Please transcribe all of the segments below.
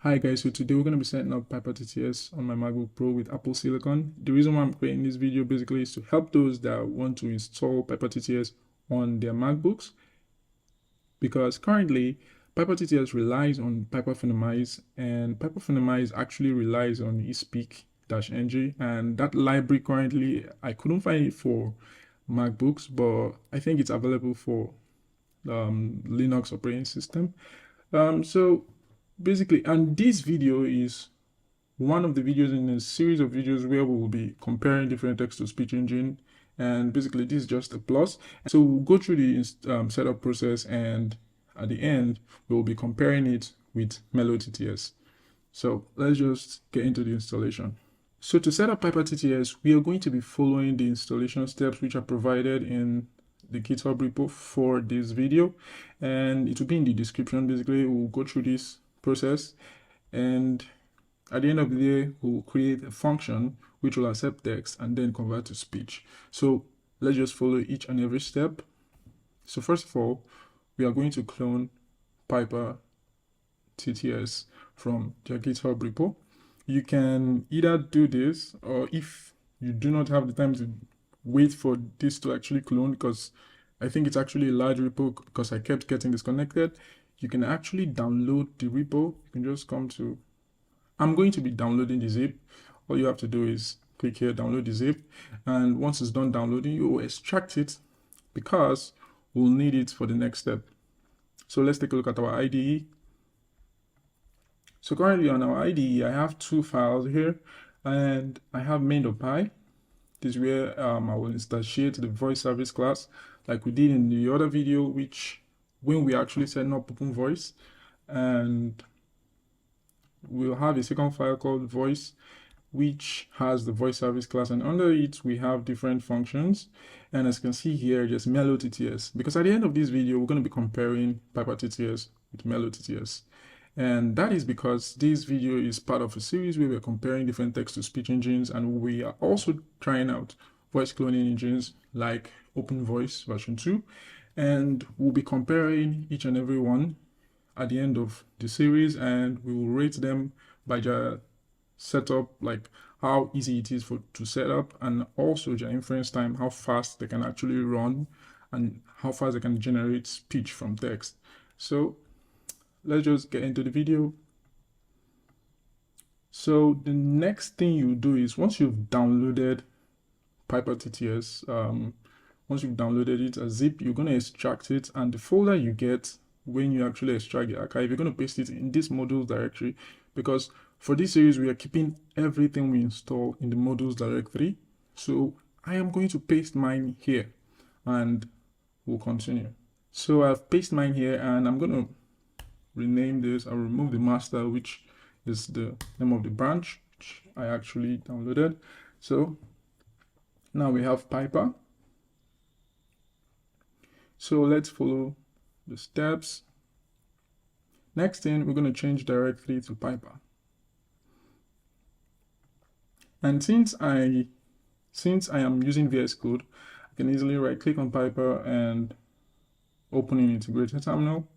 Hi guys, so today we're going to be setting up Piper TTS on my MacBook Pro with Apple Silicon. The reason why I'm creating this video basically is to help those that want to install Piper TTS on their MacBooks, because currently Piper TTS relies on Piper phonemize, and Piper phonemize actually relies on eSpeak-ng, and that library currently I couldn't find it for MacBooks, but I think it's available for Linux operating system. So basically, and this video is one of the videos in a series of videos where we will be comparing different text-to-speech engine, and basically this is just a plus. So we'll go through the setup process, and at the end we'll be comparing it with Melo TTS. So let's just get into the installation. So to set up Piper TTS, we are going to be following the installation steps which are provided in the GitHub repo for this video, and it will be in the description. Basically, we'll go through this process, and at the end of the day, we'll create a function which will accept text and then convert to speech. So let's just follow each and every step. So first of all, we are going to clone Piper TTS from their GitHub repo. You can either do this, or if you do not have the time to wait for this to actually clone, because I think it's actually a large repo because I kept getting disconnected, you can actually download the repo. You can just come to, I'm going to be downloading the zip. All you have to do is click here, download the zip, and once it's done downloading, you will extract it because we'll need it for the next step. So let's take a look at our IDE. So currently on our IDE, I have two files here, and I have main.py. This is where I will instantiate the voice service class like we did in the other video, which when we actually setting up open voice, and we'll have a second file called voice, which has the voice service class, and under it we have different functions. And as you can see here, just Melo TTS, because at the end of this video we're going to be comparing Piper TTS with Melo TTS. And that is because this video is part of a series where we're comparing different text-to-speech engines, and we are also trying out voice cloning engines like Open Voice version 2. And we'll be comparing each and every one at the end of the series, and we will rate them by their setup, like how easy it is to set up, and also their inference time, how fast they can actually run, and how fast they can generate speech from text. So let's just get into the video. So the next thing you do is, once you've downloaded Piper TTS, once you've downloaded it as zip, you're going to extract it, and the folder you get when you actually extract the archive, you're going to paste it in this modules directory, because for this series we are keeping everything we install in the modules directory. So I am going to paste mine here, and we'll continue. So I've pasted mine here, and I'm going to rename this. I'll remove the master, which is the name of the branch which I actually downloaded. So now we have Piper. So let's follow the steps. Next thing, we're going to change directly to Piper. And since I am using VS Code, I can easily right click on Piper and open an integrated terminal.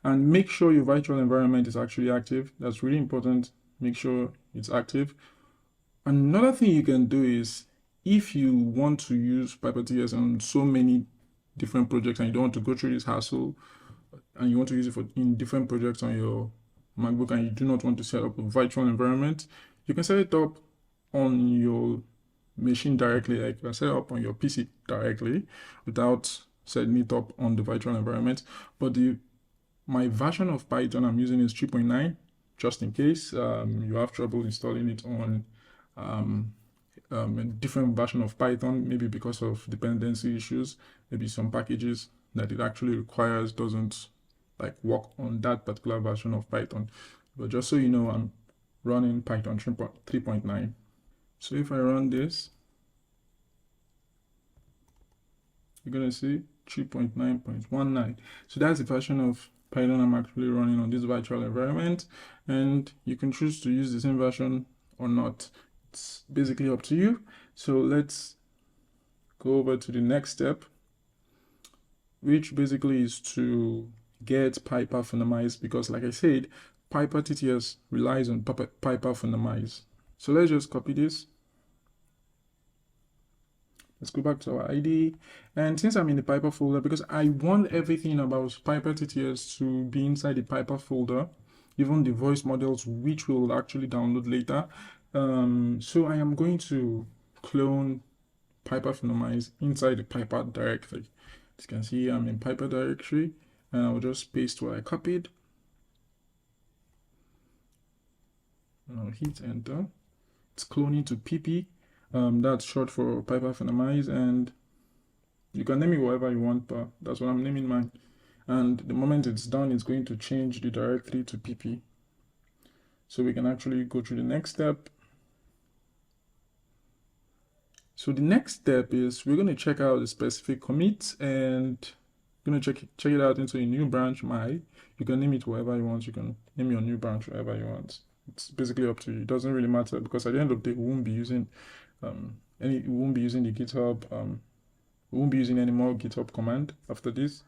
And make sure your virtual environment is actually active. That's really important. Make sure it's active. Another thing you can do is, if you want to use Piper TTS on so many different projects and you don't want to go through this hassle, and you want to use it in different projects on your MacBook, and you do not want to set up a virtual environment, you can set it up on your machine directly. Like you can set it up on your PC directly without setting it up on the virtual environment. But my version of Python I'm using is 3.9, just in case you have trouble installing it on a different version of Python, maybe because of dependency issues, maybe some packages that it actually requires doesn't like work on that particular version of Python. But just so you know, I'm running Python 3.9. So if I run this, you're gonna see 3.9.19. So that's the version of Python I'm actually running on this virtual environment, and you can choose to use the same version or not. It's basically up to you. So let's go over to the next step, which basically is to get Piper phonemized, because like I said, Piper TTS relies on Piper phonemize. So let's just copy this. Let's go back to our ID. And since I'm in the Piper folder, because I want everything about Piper TTS to be inside the Piper folder, even the voice models, which we'll actually download later. So I am going to clone Piper phonemize inside the Piper directory. As you can see, I'm in Piper directory, and I'll just paste what I copied. And I'll hit enter. It's cloning to PP. That's short for Piper phonemize, and you can name it whatever you want, but that's what I'm naming mine. And the moment it's done, it's going to change the directory to PP. So we can actually go through the next step. So the next step is we're going to check out the specific commit, and going to check it out into a new branch. You can name it whatever you want. You can name your new branch whatever you want. It's basically up to you. It doesn't really matter, because at the end of the day, we won't be using we won't be using the GitHub. We won't be using any more GitHub command after this.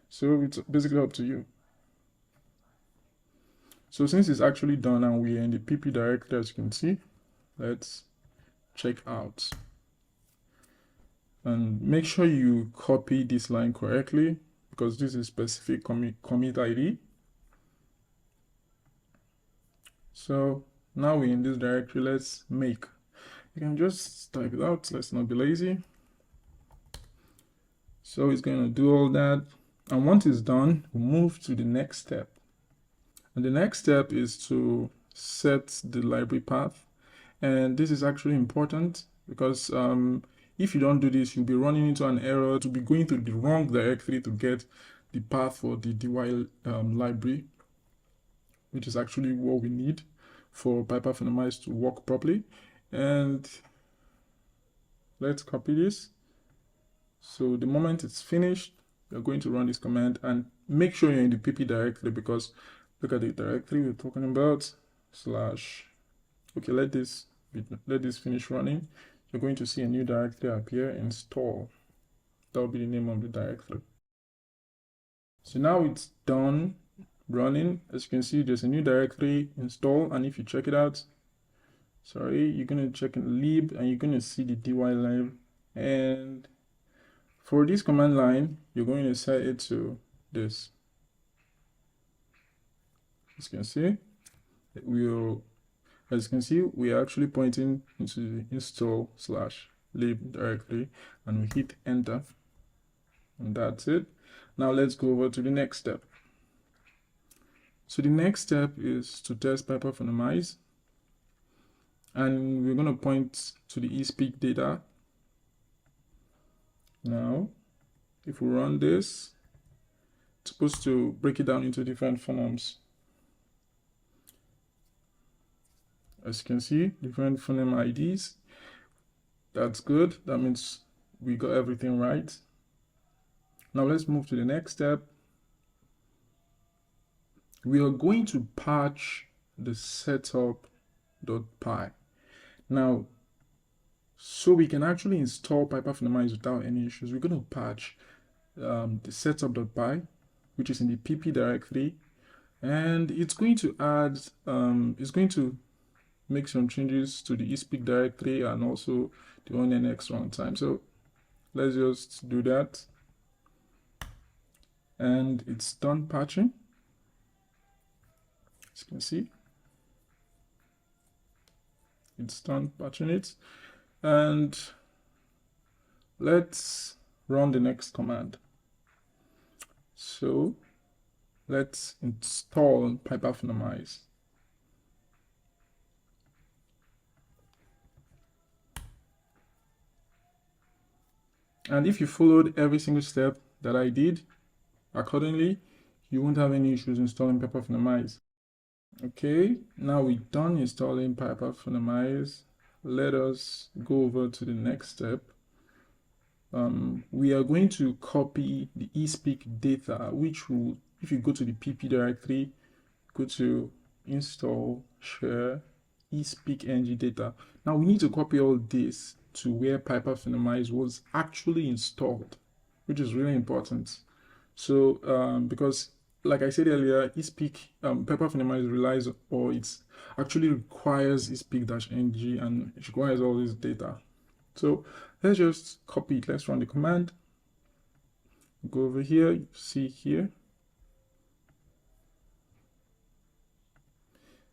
So it's basically up to you. So since it's actually done and we're in the PP directory, as you can see, let's check out. And make sure you copy this line correctly, because this is specific commit ID. So now we're in this directory. Let's make. You can just type it out. Let's not be lazy. So it's going to do all that. And once it's done, we'll move to the next step. And the next step is to set the library path. And this is actually important, because if you don't do this, you'll be running into an error to be going to the wrong directory to get the path for the DY library, which is actually what we need for Piper phonemize to work properly. And let's copy this. So the moment it's finished, you're going to run this command, and make sure you're in the PP directory, because look at the directory we're talking about, slash. Okay, let this finish running. You're going to see a new directory appear, install. That will be the name of the directory. So now it's done running. As you can see, there's a new directory install, and if you check it out, you're going to check in lib, and you're going to see the dy lib. And for this command line, you're going to set it to this. As you can see, we are actually pointing into the install/lib directory, and we hit enter, and that's it. Now let's go over to the next step. So the next step is to test Piper phonemize, and we're going to point to the eSpeak data. Now, if we run this, it's supposed to break it down into different phonemes. As you can see, different phoneme IDs. That's good. That means we got everything right. Now let's move to the next step. We are going to patch the setup.py. Now, so we can actually install Piper phonemize without any issues, we're going to patch the setup.py, which is in the PP directory, and it's going to add, it's going to make some changes to the eSpeak directory and also the ONNX runtime. So let's just do that. And it's done patching. As you can see, it's done patching it. And let's run the next command. So let's install Piper phonemize. And if you followed every single step that I did accordingly, you won't have any issues installing Piper phonemize. Okay, now we're done installing Piper phonemize. Let us go over to the next step. We are going to copy the eSpeak data, which will, if you go to the PP directory, go to install, share, eSpeak ng data. Now we need to copy all this to where Piper phonemize was actually installed, which is really important. So because like I said earlier, eSpeak, Piper phonemize relies, or it actually requires eSpeak-ng, and it requires all this data. So let's just copy it. Let's run the command. Go over here, you see here.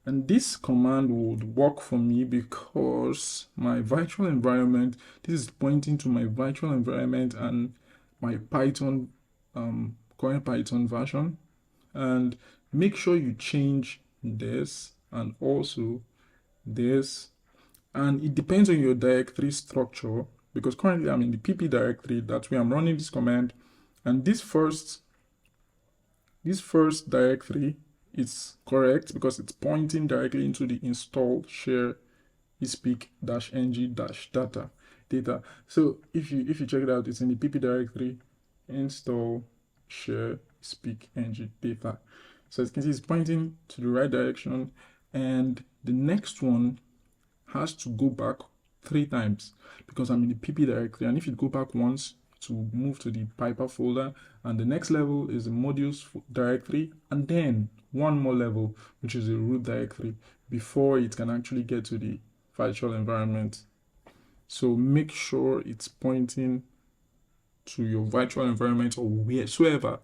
And this command would work for me because my virtual environment, this is pointing to my virtual environment and my Python, current Python version. And make sure you change this and also this. And it depends on your directory structure, because currently I'm in the pp directory. That's where I'm running this command. And this first directory is correct because it's pointing directly into the install share eSpeak-ng-data. So if you check it out, it's in the pp directory, install share eSpeak-ng-data. So as you can see, it's pointing to the right direction, and the next one has to go back 3 times because I'm in the pp directory. And if you go back once, to move to the Piper folder, and the next level is the modules directory, and then one more level, which is the root directory, before it can actually get to the virtual environment. So make sure it's pointing to your virtual environment, or wheresoever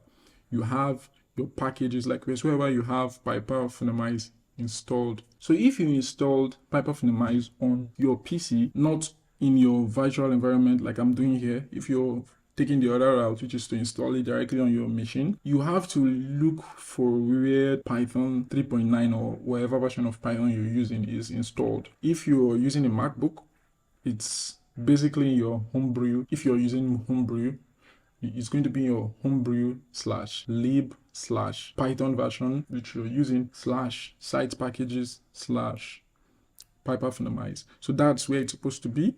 you have your packages, like wheresoever you have Piper phonemize installed. So if you installed Piper phonemize on your PC, not in your virtual environment like I'm doing here, if you're taking the other route, which is to install it directly on your machine, you have to look for where Python 3.9 or whatever version of Python you're using is installed. If you're using a MacBook, it's basically your homebrew. If you're using homebrew, it's going to be your homebrew/lib/Python version, which you're using /site packages/ Piper phonemize. So that's where it's supposed to be.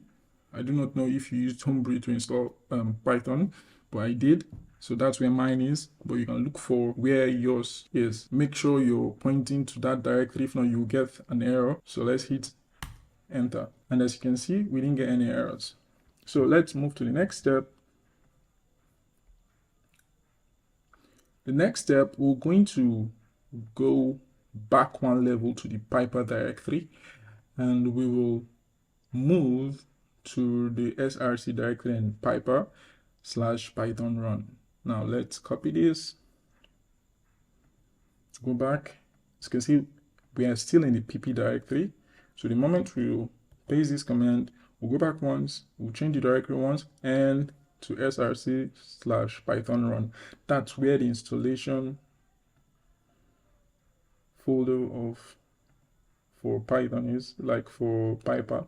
I do not know if you used homebrew to install Python, but I did. So that's where mine is, but you can look for where yours is. Make sure you're pointing to that directory, if not you'll get an error. So let's hit enter. And as you can see, we didn't get any errors. So let's move to the next step. The next step, we're going to go back 1 level to the Piper directory, and we will move to the src directory and Piper/Python run. Now let's copy this, go back. As you can see, we are still in the pp directory. So the moment we'll paste this command, we'll go back once, we'll change the directory once, and to src/Python run. That's where the installation folder for Python is, like for Piper.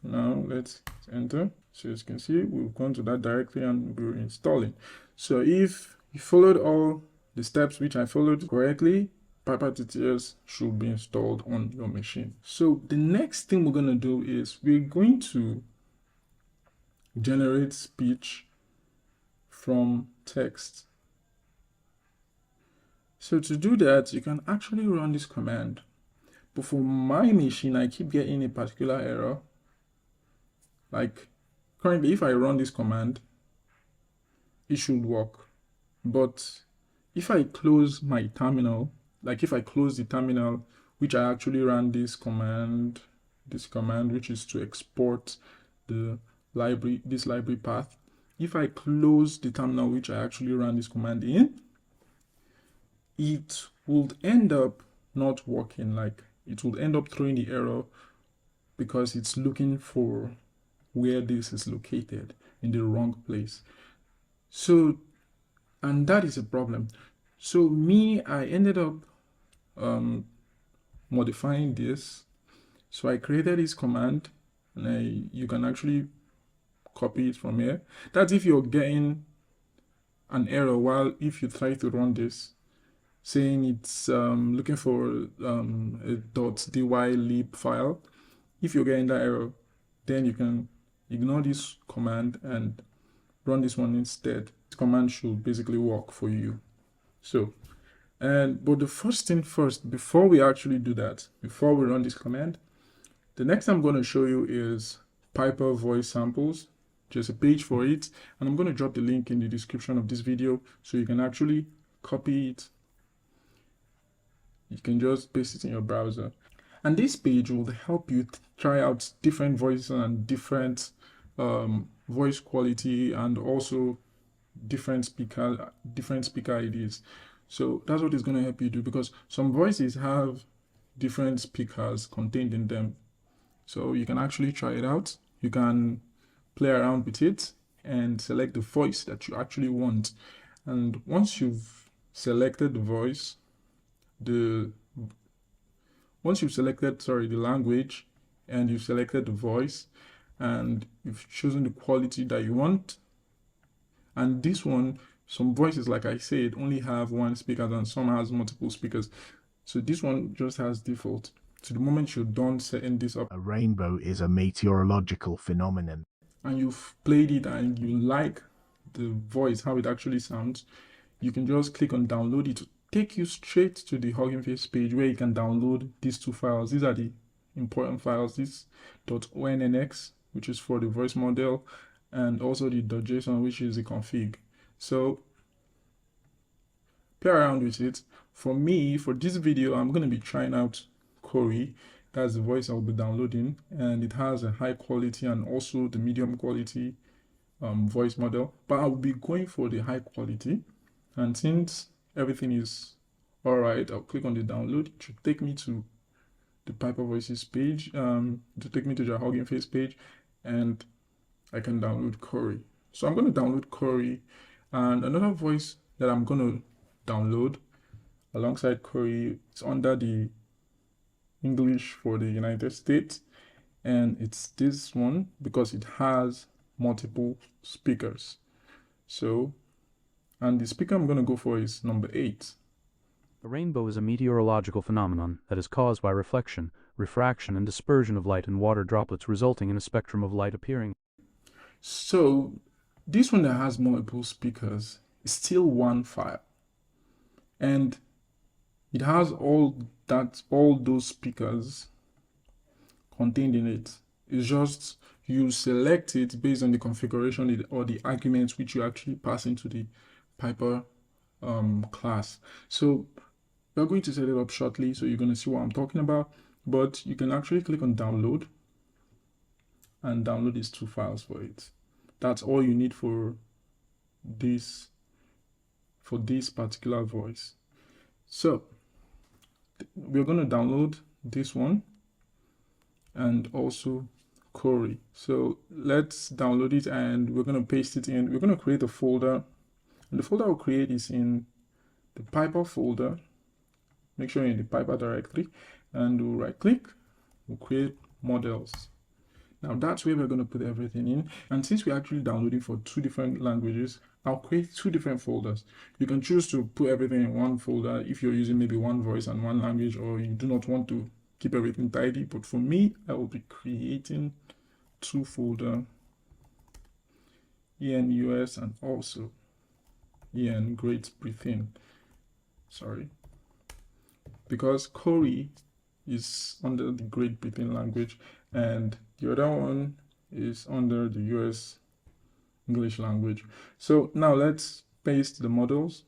Now let's enter. So as you can see, we've gone to that directory and we're installing. So if you followed all the steps which I followed correctly, Piper TTS should be installed on your machine. So the next thing we're going to do is we're going to generate speech from text. So to do that, you can actually run this command. But for my machine, I keep getting a particular error. Like currently, if I run this command, it should work. But if I close my terminal, like if I close the terminal, which I actually ran this command, which is to export the library, this library path. If I close the terminal, which I actually ran this command in, it would end up not working. Like it would end up throwing the error because it's looking for where this is located in the wrong place. So, and that is a problem. So I ended up modifying this. So I created this command, and you can actually copy it from here. That's if you're getting an error while if you try to run this, saying it's looking for a .dylib file. If you're getting that error, then you can ignore this command and run this one instead. This command should basically work for you. So, but the first thing first, before we actually do that, before we run this command, the next I'm going to show you is Piper voice samples. There's a page for it, and I'm going to drop the link in the description of this video so you can actually copy it You can just paste it in your browser. And this page will help you try out different voices and different voice quality, and also different speaker IDs. So that's what it's going to help you do, because some voices have different speakers contained in them. So you can actually try it out. You can play around with it and select the voice that you actually want. And once you've selected the voice, the the language, and you've selected the voice, and you've chosen the quality that you want. And this one, some voices, like I said, only have one speaker, and some has multiple speakers. So this one just has default. So the moment you're done setting this up, A rainbow is a meteorological phenomenon, and you've played it and you like the voice, how it actually sounds, you can just click on download. It will take you straight to the Hugging Face page where you can download these two files. These are the important files. This .onx, which is for the voice model, and also the .json, which is the config. So play around with it. For me, for this video, I'm going to be trying out Corey. That's the voice I'll be downloading, and it has a high quality and also the medium quality voice model, but I'll be going for the high quality. And since everything is all right, I'll click on the download. It should take me to the Piper Voices page, to take me to the Hugging Face page, and I can download Corey. So I'm going to download Corey, and another voice that I'm going to download alongside Corey is under the English for the United States, and it's this one because it has multiple speakers. So, and the speaker I'm going to go for is number 8. A rainbow is a meteorological phenomenon that is caused by reflection, refraction, and dispersion of light and water droplets, resulting in a spectrum of light appearing. So this one that has multiple speakers is still one file, and it has all those speakers contained in it. It's just you select it based on the configuration or the arguments which you actually pass into the Piper class. So we're going to set it up shortly, so you're going to see what I'm talking about. But you can actually click on download and download these two files for it. That's all you need for this particular voice. So we're going to download this one and also Corey. So let's download it, and we're going to paste it in. We're going to create a folder, and the folder we'll create is in the Piper folder. Make sure you're in the Piper directory, and we'll right click, we'll create models. Now that's where we're going to put everything in. And since we're actually downloading for 2 different languages, I'll create 2 different folders. You can choose to put everything in one folder if you're using maybe one voice and one language, or you do not want to keep everything tidy. But for me, I will be creating 2 folders, EN US and also EN Great Britain. Sorry, because Corey is under the Great Britain language, and the other one is under the US English language. So now let's paste the models.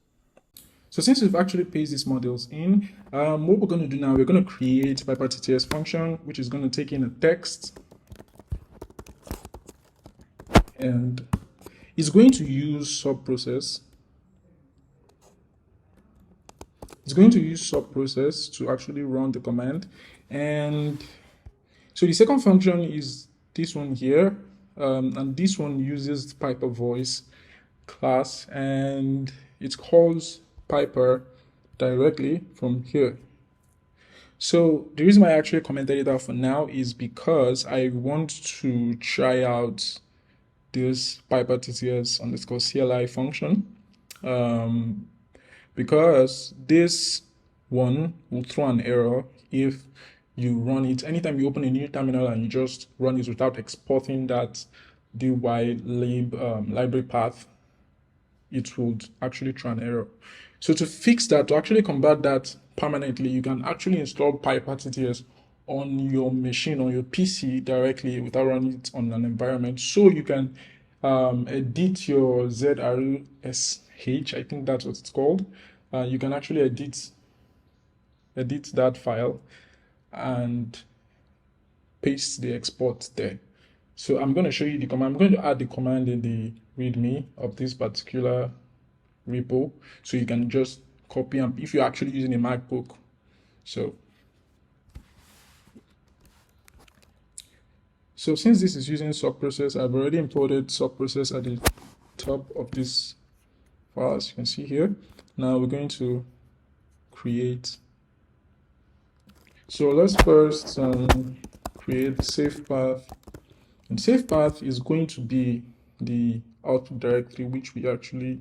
So since we've actually pasted these models in, what we're going to do now, we're going to create Piper TTS function, which is going to take in a text, and it's going to use subprocess. It's going to use subprocess to actually run the command. And so the second function is this one here, and this one uses Piper voice class, and it calls Piper directly from here. So the reason why I actually commented it out for now is because I want to try out this Piper TTS underscore CLI function, because this one will throw an error if you run it. Anytime you open a new terminal and you just run it without exporting that library path, it would actually throw an error. So to fix that, to actually combat that permanently, you can actually install Piper TTS on your machine, on your PC directly without running it on an environment. So you can edit your ZRUSH, I think that's what it's called. You can actually edit edit that file and paste the export there. So I'm going to show you the command. I'm going to add the command in the README of this particular repo, so you can just copy and if you're actually using a MacBook. So since this is using subprocess, I've already imported subprocess at the top of this file, as you can see here. Now we're going to create. So let's first create safe path. And safe path is going to be the output directory which we actually